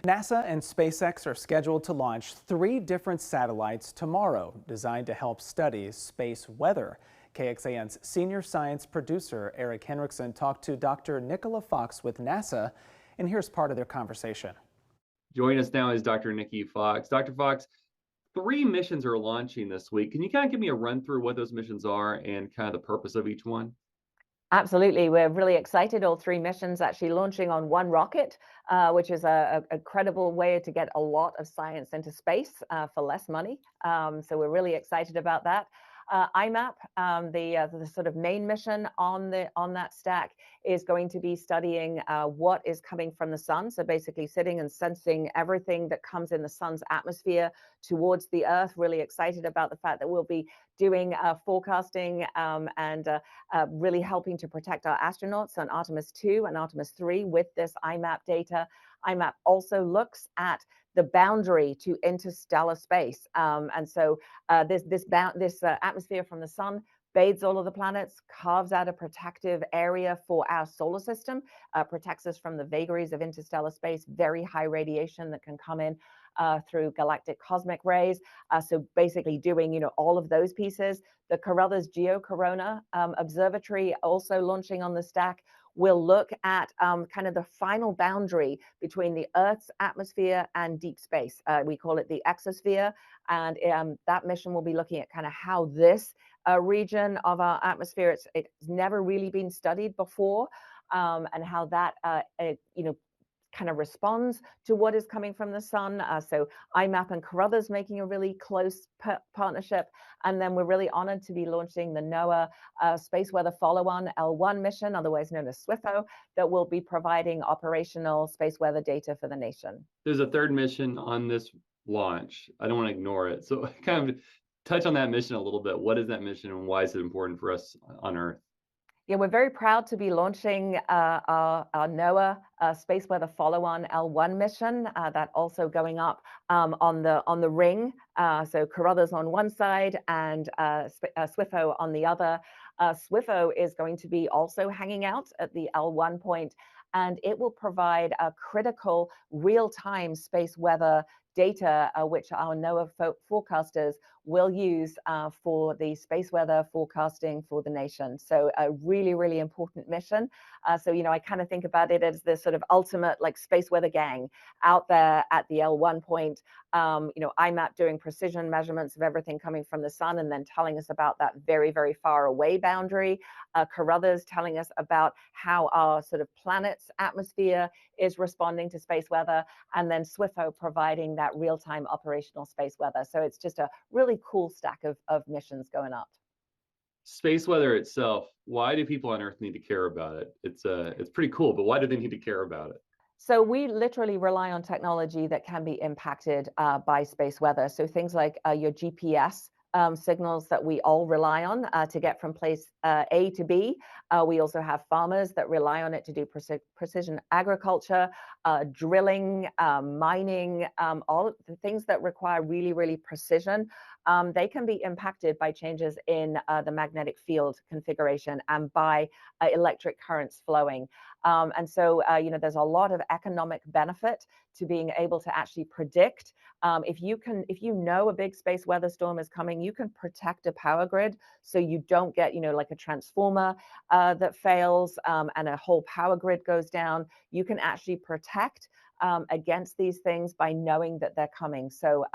NASA and SpaceX are scheduled to launch 3 different satellites tomorrow, designed to help study space weather. KXAN's senior science producer Eric Henriksen talked to Dr. Nicola Fox with NASA, and here's part of their conversation. Joining us now is Dr. Nikki Fox. Dr. Fox, 3 missions are launching this week. Can you kind of give me a run through what those missions are and kind of the purpose of each one? Absolutely. We're really excited. All 3 missions actually launching on one rocket, which is a credible way to get a lot of science into space for less money. So we're really excited about that. IMAP, the sort of main mission on that stack, is going to be studying what is coming from the sun. So basically sitting and sensing everything that comes in the sun's atmosphere towards the Earth. Really excited about the fact that we'll be doing forecasting and really helping to protect our astronauts on Artemis 2 and Artemis 3 with this IMAP data. IMAP also looks at the boundary to interstellar space. And so this atmosphere from the sun bathes all of the planets, carves out a protective area for our solar system, protects us from the vagaries of interstellar space, very high radiation that can come in through galactic cosmic rays. So basically doing, all of those pieces. The Carruthers Geocorona Observatory also launching on the stack will look at kind of the final boundary between the Earth's atmosphere and deep space. We call it the exosphere, and that mission will be looking at kind of how this region of our atmosphere, it's never really been studied before, and how that kind of responds to what is coming from the sun. So IMAP and Carruthers making a really close partnership. And then we're really honored to be launching the NOAA Space Weather Follow-On L1 mission, otherwise known as SWIFO, that will be providing operational space weather data for the nation. There's a 3rd mission on this launch. I don't want to ignore it. So kind of touch on that mission a little bit. What is that mission and why is it important for us on Earth? Yeah, we're very proud to be launching our NOAA Space Weather Follow-On L1 mission. That also going up on the ring. So Carruthers on one side and SWIFO on the other. SWIFO is going to be also hanging out at the L1 point, and it will provide a critical real-time space weather data, which our NOAA forecasters will use for the space weather forecasting for the nation. So a really, really important mission. So, I kind of think about it as the sort of ultimate like space weather gang out there at the L1 point. IMAP doing precision measurements of everything coming from the sun and then telling us about that very, very far away boundary. Carruthers telling us about how our sort of planet's atmosphere is responding to space weather, and then SWIFO providing that real-time operational space weather. So it's just a really cool stack of missions going up. Space weather itself, why do people on Earth need to care about it? It's pretty cool, but why do they need to care about it? So we literally rely on technology that can be impacted by space weather. So things like your GPS signals that we all rely on to get from place A to B. We also have farmers that rely on it to do precision agriculture, drilling, mining, all of the things that require really, really precision. They can be impacted by changes in the magnetic field configuration and by electric currents flowing. And so, there's a lot of economic benefit to being able to actually predict. If you know a big space weather storm is coming, you can protect a power grid so you don't get, like a transformer that fails and a whole power grid goes down. You can actually protect against these things by knowing that they're coming. So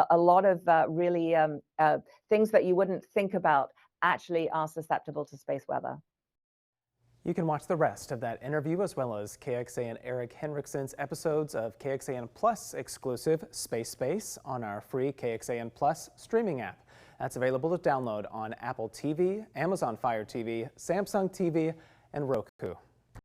a lot of really things that you wouldn't think about actually are susceptible to space weather. You can watch the rest of that interview as well as KXAN Eric Henriksen's episodes of KXAN Plus exclusive Space on our free KXAN Plus streaming app. That's available to download on Apple TV, Amazon Fire TV, Samsung TV, and Roku.